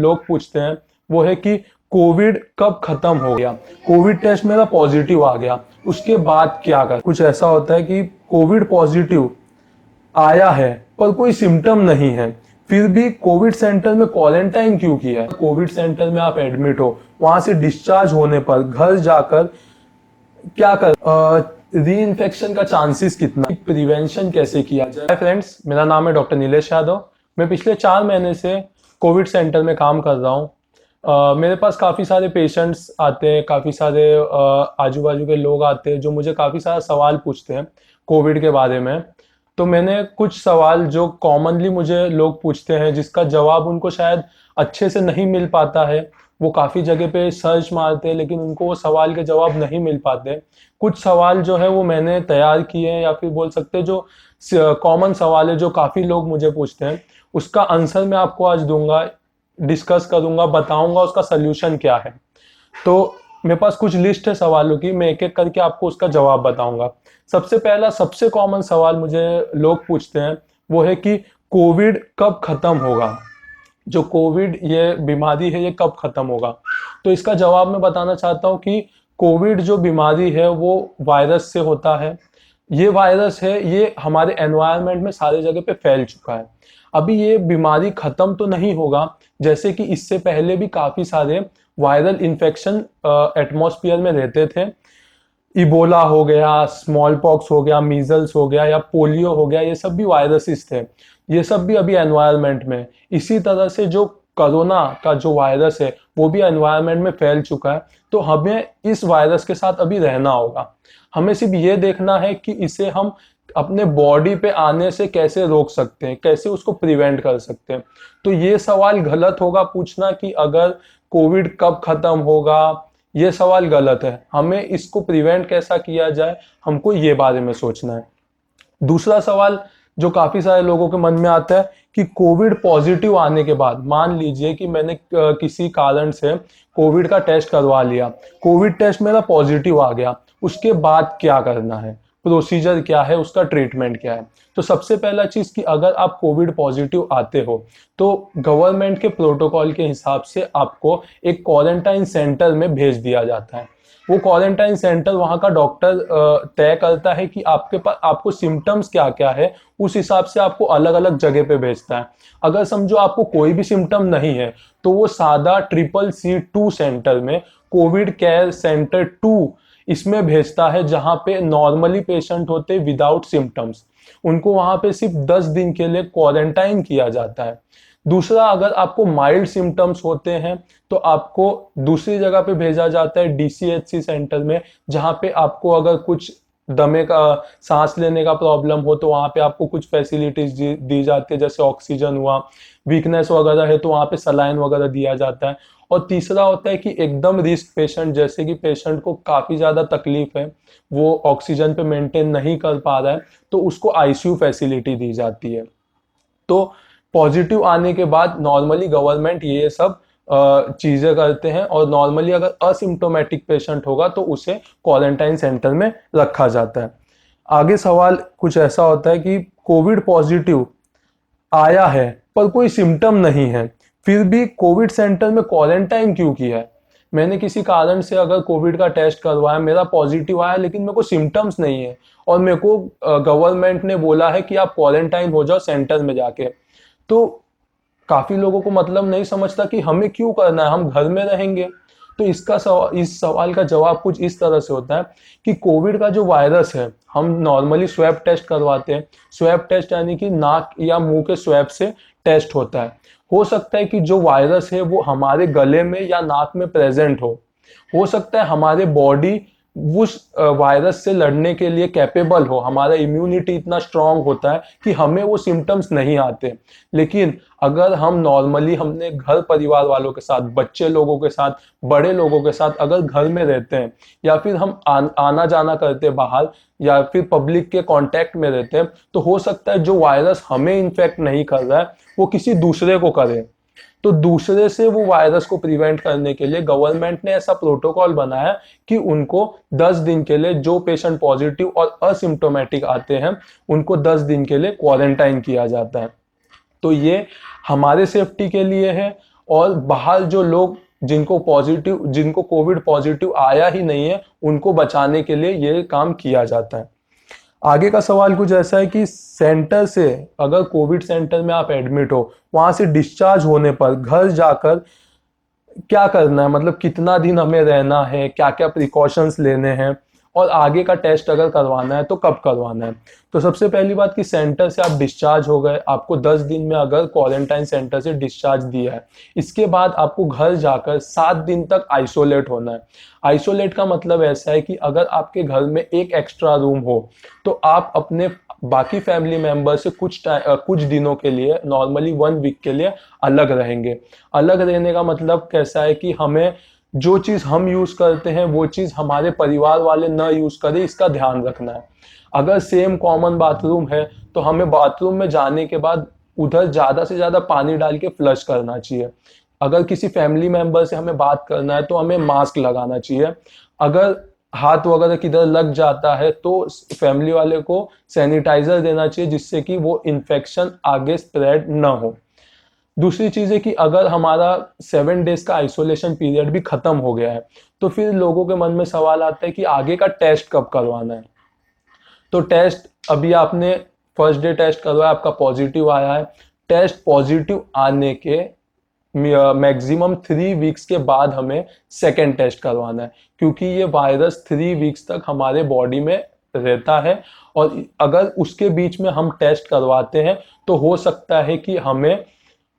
लोग पूछते हैं वो है कि कोविड कब खत्म हो गया। कोविड टेस्ट मेरा पॉजिटिव आ गया, उसके बाद क्या कर। कुछ ऐसा होता है कि कोविड पॉजिटिव आया है पर कोई सिम्टम नहीं है, फिर भी कोविड सेंटर में क्वारंटाइन क्यों किया है। कोविड सेंटर में आप एडमिट हो, वहां से डिस्चार्ज होने पर घर जाकर क्या कर री इन्फेक्शन का चांसेस कितना, प्रिवेंशन कैसे किया जाए। हाय फ्रेंड्स, मेरा नाम है डॉक्टर नीलेश यादव। मैं पिछले 4 महीने से कोविड सेंटर में काम कर रहा हूँ। मेरे पास काफ़ी सारे पेशेंट्स आते हैं, काफ़ी सारे आजू बाजू के लोग आते हैं जो मुझे काफ़ी सारा सवाल पूछते हैं कोविड के बारे में। तो मैंने कुछ सवाल जो कॉमनली मुझे लोग पूछते हैं जिसका जवाब उनको शायद अच्छे से नहीं मिल पाता है, वो काफ़ी जगह पे सर्च मारते हैं लेकिन उनको वो सवाल के जवाब नहीं मिल पाते। कुछ सवाल जो है वो मैंने तैयार किए हैं, या फिर बोल सकते हैं जो कॉमन सवाल है जो काफ़ी लोग मुझे पूछते हैं, उसका आंसर मैं आपको आज दूंगा, डिस्कस करूंगा, बताऊंगा उसका सल्यूशन क्या है। तो मेरे पास कुछ लिस्ट है सवालों की, मैं एक एक करके आपको उसका जवाब बताऊंगा। सबसे पहला सबसे कॉमन सवाल मुझे लोग पूछते हैं वो है कि कोविड कब खत्म होगा। जो कोविड ये बीमारी है ये कब खत्म होगा। तो इसका जवाब मैं बताना चाहता हूँ कि कोविड जो बीमारी है वो वायरस से होता है। ये वायरस है, ये हमारे एनवायरनमेंट में सारे जगह पे फैल चुका है। अभी ये बीमारी खत्म तो नहीं होगा, जैसे कि इससे पहले भी काफी सारे वायरल इन्फेक्शन एटमॉस्फेयर में रहते थे। इबोला हो गया, स्मॉल पॉक्स हो गया, मीजल्स हो गया या पोलियो हो गया, ये सब भी वायरसेस थे। ये सब भी अभी एनवायरनमेंट में, इसी तरह से जो कोरोना का जो वायरस है वो भी एनवायरनमेंट में फैल चुका है। तो हमें इस वायरस के साथ अभी रहना होगा। हमें सिर्फ ये देखना है कि इसे हम अपने बॉडी पे आने से कैसे रोक सकते हैं, कैसे उसको प्रिवेंट कर सकते हैं। तो ये सवाल गलत होगा पूछना कि अगर कोविड कब खत्म होगा, ये सवाल गलत है। हमें इसको प्रिवेंट कैसा किया जाए, हमको ये बारे में सोचना है। दूसरा सवाल जो काफी सारे लोगों के मन में आता है कि कोविड पॉजिटिव आने के बाद, मान लीजिए कि मैंने किसी कारण से कोविड का टेस्ट करवा लिया, कोविड टेस्ट मेरा पॉजिटिव आ गया, उसके बाद क्या करना है, प्रोसीजर क्या है, उसका ट्रीटमेंट क्या है। तो सबसे पहला चीज कि अगर आप कोविड पॉजिटिव आते हो तो गवर्नमेंट के प्रोटोकॉल के हिसाब से आपको एक क्वारंटाइन सेंटर में भेज दिया जाता है। वो क्वारंटाइन सेंटर वहाँ का डॉक्टर तय करता है कि आपके पास आपको सिम्टम्स क्या क्या है, उस हिसाब से आपको अलग अलग जगह पे भेजता है। अगर समझो आपको कोई भी सिम्टम नहीं है तो वो सादा CCC2 सेंटर में, कोविड केयर सेंटर 2 इसमें भेजता है, जहाँ पे नॉर्मली पेशेंट होते विदाउट सिम्टम्स, उनको वहां पे सिर्फ 10 दिन के लिए क्वारंटाइन किया जाता है। दूसरा, अगर आपको माइल्ड सिम्टम्स होते हैं तो आपको दूसरी जगह पे भेजा जाता है DCHC सेंटर में, जहाँ पे आपको अगर कुछ दमे का, सांस लेने का प्रॉब्लम हो तो वहाँ पे आपको कुछ फैसिलिटीज दी जाती है, जैसे ऑक्सीजन हुआ, वीकनेस वगैरह है तो वहाँ पे सलाइन वगैरह दिया जाता है। और तीसरा होता है कि एकदम रिस्क पेशेंट, जैसे कि पेशेंट को काफ़ी ज़्यादा तकलीफ है, वो ऑक्सीजन पे मेंटेन नहीं कर पा रहा है, तो उसको ICU फैसिलिटी दी जाती है। तो पॉजिटिव आने के बाद नॉर्मली गवर्नमेंट ये सब चीजें करते हैं, और नॉर्मली अगर असिम्टोमेटिक पेशेंट होगा तो उसे क्वारंटाइन सेंटर में रखा जाता है। आगे सवाल कुछ ऐसा होता है कि कोविड पॉजिटिव आया है पर कोई सिम्टम नहीं है, फिर भी कोविड सेंटर में क्वारंटाइन क्यों किया है। मैंने किसी कारण से अगर कोविड का टेस्ट करवाया, मेरा पॉजिटिव आया लेकिन मेरे को सिम्टम्स नहीं है, और मेरे को गवर्नमेंट ने बोला है कि आप क्वारंटाइन हो जाओ सेंटर में जाके। तो काफी लोगों को मतलब नहीं समझता कि हमें क्यों करना है, हम घर में रहेंगे। तो इस सवाल का जवाब कुछ इस तरह से होता है कि कोविड का जो वायरस है, हम नॉर्मली स्वैब टेस्ट करवाते हैं। स्वैब टेस्ट यानी कि नाक या मुंह के स्वैब से टेस्ट होता है। हो सकता है कि जो वायरस है वो हमारे गले में या नाक में प्रेजेंट हो सकता है हमारे बॉडी उस वायरस से लड़ने के लिए कैपेबल हो, हमारा इम्यूनिटी इतना स्ट्रांग होता है कि हमें वो सिम्टम्स नहीं आते। लेकिन अगर हम नॉर्मली हमने घर परिवार वालों के साथ, बच्चे लोगों के साथ, बड़े लोगों के साथ अगर घर में रहते हैं, या फिर हम आना जाना करते हैं बाहर, या फिर पब्लिक के कांटेक्ट में रहते हैं, तो हो सकता है जो वायरस हमें इन्फेक्ट नहीं कर रहा है वो किसी दूसरे को करे। तो दूसरे से वो वायरस को प्रिवेंट करने के लिए गवर्नमेंट ने ऐसा प्रोटोकॉल बनाया कि उनको 10 दिन के लिए, जो पेशेंट पॉजिटिव और असिम्टोमेटिक आते हैं उनको 10 दिन के लिए क्वारंटाइन किया जाता है। तो ये हमारे सेफ्टी के लिए है, और बाहर जो लोग जिनको कोविड पॉजिटिव आया ही नहीं है, उनको बचाने के लिए ये काम किया जाता है। आगे का सवाल कुछ ऐसा है कि सेंटर से, अगर कोविड सेंटर में आप एडमिट हो, वहां से डिस्चार्ज होने पर घर जाकर क्या करना है, मतलब कितना दिन हमें रहना है, क्या क्या प्रिकॉशंस लेने हैं, और आगे का टेस्ट अगर करवाना है तो कब करवाना है। तो सबसे पहली बात कि सेंटर से आप डिस्चार्ज हो गए, आपको 10 दिन में अगर क्वारंटाइन सेंटर से डिस्चार्ज दिया है, इसके बाद आपको घर जाकर 7 दिन तक आइसोलेट होना है। आइसोलेट का मतलब ऐसा है कि अगर आपके घर में एक एक्स्ट्रा रूम हो, तो आप अपने बाकी फैमिली मेंबर से कुछ दिनों के लिए, नॉर्मली 1 वीक के लिए अलग रहेंगे। अलग रहने का मतलब कैसा है कि हमें जो चीज हम यूज करते हैं वो चीज हमारे परिवार वाले न यूज करें, इसका ध्यान रखना है। अगर सेम कॉमन बाथरूम है तो हमें बाथरूम में जाने के बाद उधर ज्यादा से ज्यादा पानी डाल के फ्लश करना चाहिए। अगर किसी फैमिली मेंबर से हमें बात करना है तो हमें मास्क लगाना चाहिए। अगर हाथ वगैरह किधर लग जाता है तो फैमिली वाले को सैनिटाइजर देना चाहिए, जिससे कि वो इन्फेक्शन आगे स्प्रेड ना हो। दूसरी चीज है कि अगर हमारा 7 डेज का आइसोलेशन पीरियड भी खत्म हो गया है, तो फिर लोगों के मन में सवाल आता है कि आगे का टेस्ट कब करवाना है। तो टेस्ट, अभी आपने फर्स्ट डे टेस्ट करवाया, आपका पॉजिटिव आया है, टेस्ट पॉजिटिव आने के मैक्सिमम 3 वीक्स के बाद हमें सेकेंड टेस्ट करवाना है, क्योंकि ये वायरस 3 वीक्स तक हमारे बॉडी में रहता है। और अगर उसके बीच में हम टेस्ट करवाते हैं तो हो सकता है कि हमें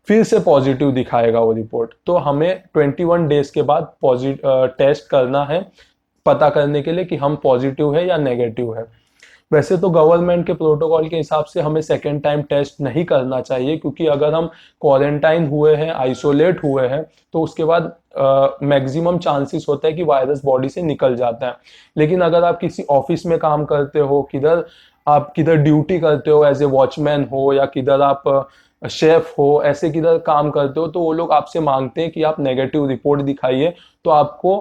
फिर से पॉजिटिव दिखाएगा वो रिपोर्ट। तो हमें 21 डेज के बाद पॉजिटिव टेस्ट करना है, पता करने के लिए कि हम पॉजिटिव है या नेगेटिव है। वैसे तो गवर्नमेंट के प्रोटोकॉल के हिसाब से हमें सेकेंड टाइम टेस्ट नहीं करना चाहिए, क्योंकि अगर हम क्वारंटाइन हुए हैं, आइसोलेट हुए हैं, तो उसके बाद मैक्सिमम चांसेस होता है कि वायरस बॉडी से निकल जाता है। लेकिन अगर आप किसी ऑफिस में काम करते हो, किधर ड्यूटी करते हो, एज ए वॉचमैन हो, या किधर आप शेफ हो, ऐसे किधर काम करते हो, तो वो लोग आपसे मांगते हैं कि आप नेगेटिव रिपोर्ट दिखाइए। तो आपको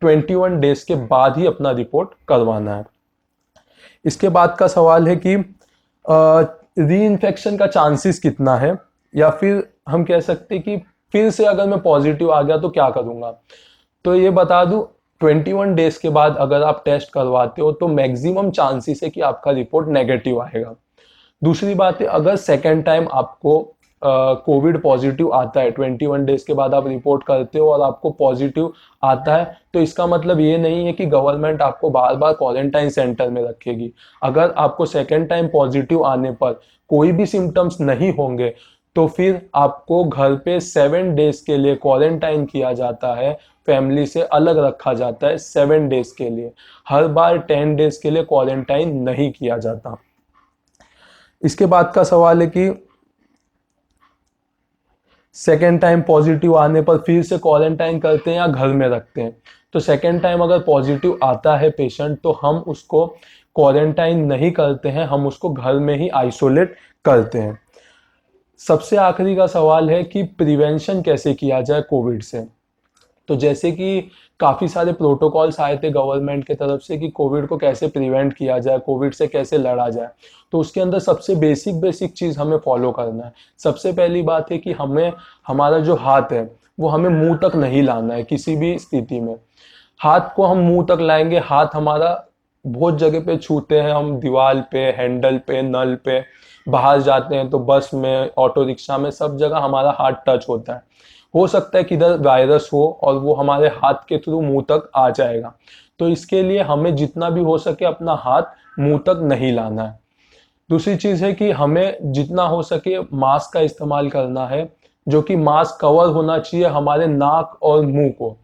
21 डेज के बाद ही अपना रिपोर्ट करवाना है। इसके बाद का सवाल है कि री इन्फेक्शन का चांसेस कितना है, या फिर हम कह सकते हैं कि फिर से अगर मैं पॉजिटिव आ गया तो क्या करूंगा। तो ये बता दूं, 21 डेज के बाद अगर आप टेस्ट करवाते हो तो मैक्सिमम चांसेस है कि आपका रिपोर्ट नेगेटिव आएगा। दूसरी बात है, अगर सेकेंड टाइम आपको कोविड पॉजिटिव आता है, 21 डेज के बाद आप रिपोर्ट करते हो और आपको पॉजिटिव आता है, तो इसका मतलब ये नहीं है कि गवर्नमेंट आपको बार बार क्वारंटाइन सेंटर में रखेगी। अगर आपको सेकेंड टाइम पॉजिटिव आने पर कोई भी सिम्टम्स नहीं होंगे, तो फिर आपको घर पे 7 डेज के लिए क्वारंटाइन किया जाता है, फैमिली से अलग रखा जाता है 7 डेज के लिए। हर बार 10 डेज के लिए क्वारंटाइन नहीं किया जाता। इसके बाद का सवाल है कि सेकेंड टाइम पॉजिटिव आने पर फिर से क्वारंटाइन करते हैं या घर में रखते हैं। तो सेकेंड टाइम अगर पॉजिटिव आता है पेशेंट, तो हम उसको क्वारंटाइन नहीं करते हैं, हम उसको घर में ही आइसोलेट करते हैं। सबसे आखिरी का सवाल है कि प्रिवेंशन कैसे किया जाए कोविड से। तो जैसे कि काफ़ी सारे प्रोटोकॉल्स आए थे गवर्नमेंट की तरफ से कि कोविड को कैसे प्रिवेंट किया जाए, कोविड से कैसे लड़ा जाए। तो उसके अंदर सबसे बेसिक चीज़ हमें फॉलो करना है। सबसे पहली बात है कि हमारा जो हाथ है वो हमें मुंह तक नहीं लाना है किसी भी स्थिति में। हाथ को हम मुंह तक लाएंगे, हाथ हमारा बहुत जगह पे छूते हैं हम, दीवार पे, हैंडल पे, नल पे, बाहर जाते हैं तो बस में, ऑटो रिक्शा में, सब जगह हमारा हाथ टच होता है। हो सकता है कि इधर वायरस हो और वो हमारे हाथ के थ्रू मुंह तक आ जाएगा। तो इसके लिए हमें जितना भी हो सके अपना हाथ मुंह तक नहीं लाना है। दूसरी चीज है कि हमें जितना हो सके मास्क का इस्तेमाल करना है, जो कि मास्क कवर होना चाहिए हमारे नाक और मुंह को।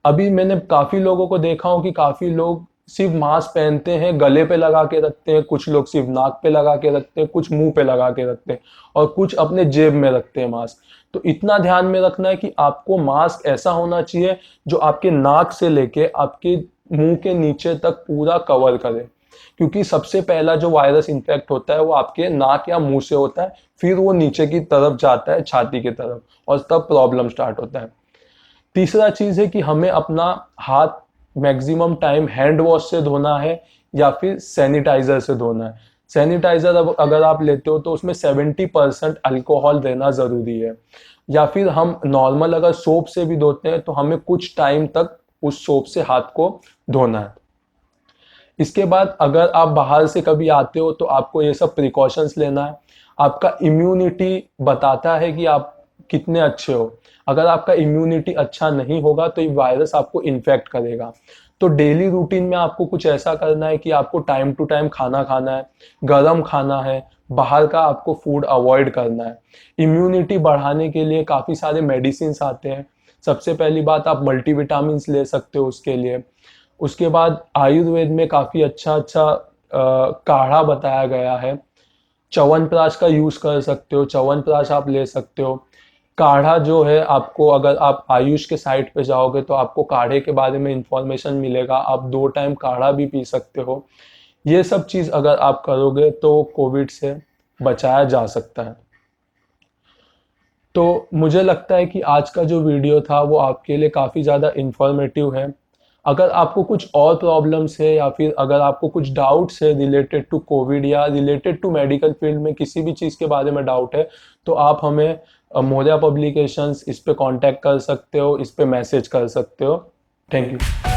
अभी मैंने काफी लोगों को देखा हूं कि काफी लोग सिर्फ मास्क पहनते हैं, गले पे लगा के रखते हैं, कुछ लोग सिर्फ नाक पे लगा के रखते हैं, कुछ मुंह पे लगा के रखते हैं, और कुछ अपने जेब में रखते हैं मास्क। तो इतना ध्यान में रखना है कि आपको मास्क ऐसा होना चाहिए जो आपके नाक से लेके आपके मुंह के नीचे तक पूरा कवर करे, क्योंकि सबसे पहला जो वायरस इन्फेक्ट होता है वो आपके नाक या मुंह से होता है, फिर वो नीचे की तरफ जाता है, छाती की तरफ, और तब प्रॉब्लम स्टार्ट होता है। तीसरा चीज है कि हमें अपना हाथ मैक्सिमम टाइम हैंड वॉश से धोना है या फिर सैनिटाइजर से धोना है। सैनिटाइजर अगर आप लेते हो तो उसमें 70% अल्कोहल रहना जरूरी है। या फिर हम नॉर्मल अगर सोप से भी धोते हैं तो हमें कुछ टाइम तक उस सोप से हाथ को धोना है। इसके बाद अगर आप बाहर से कभी आते हो तो आपको ये सब प्रिकॉशंस लेना है। आपका इम्यूनिटी बताता है कि आप कितने अच्छे हो। अगर आपका इम्यूनिटी अच्छा नहीं होगा तो ये वायरस आपको इन्फेक्ट करेगा। तो डेली रूटीन में आपको कुछ ऐसा करना है कि आपको टाइम टू टाइम खाना खाना है, गर्म खाना है, बाहर का आपको फूड अवॉइड करना है। इम्यूनिटी बढ़ाने के लिए काफ़ी सारे मेडिसिन आते हैं। सबसे पहली बात, आप मल्टीविटामिन ले सकते हो उसके लिए। उसके बाद आयुर्वेद में काफ़ी अच्छा अच्छा काढ़ा बताया गया है। च्यवनप्राश का यूज़ कर सकते हो, च्यवनप्राश आप ले सकते हो। काढ़ा जो है आपको, अगर आप आयुष के साइट पे जाओगे तो आपको काढ़े के बारे में इंफॉर्मेशन मिलेगा। आप 2 टाइम काढ़ा भी पी सकते हो। ये सब चीज़ अगर आप करोगे तो कोविड से बचाया जा सकता है। तो मुझे लगता है कि आज का जो वीडियो था वो आपके लिए काफ़ी ज़्यादा इन्फॉर्मेटिव है। अगर आपको कुछ और प्रॉब्लम्स है या फिर अगर आपको कुछ डाउट्स है रिलेटेड टू कोविड या रिलेटेड टू मेडिकल फील्ड में किसी भी चीज़ के बारे में डाउट है, तो आप हमें मौर्या पब्लिकेशंस इस पे कांटेक्ट कर सकते हो, इस पे मैसेज कर सकते हो। Thank you.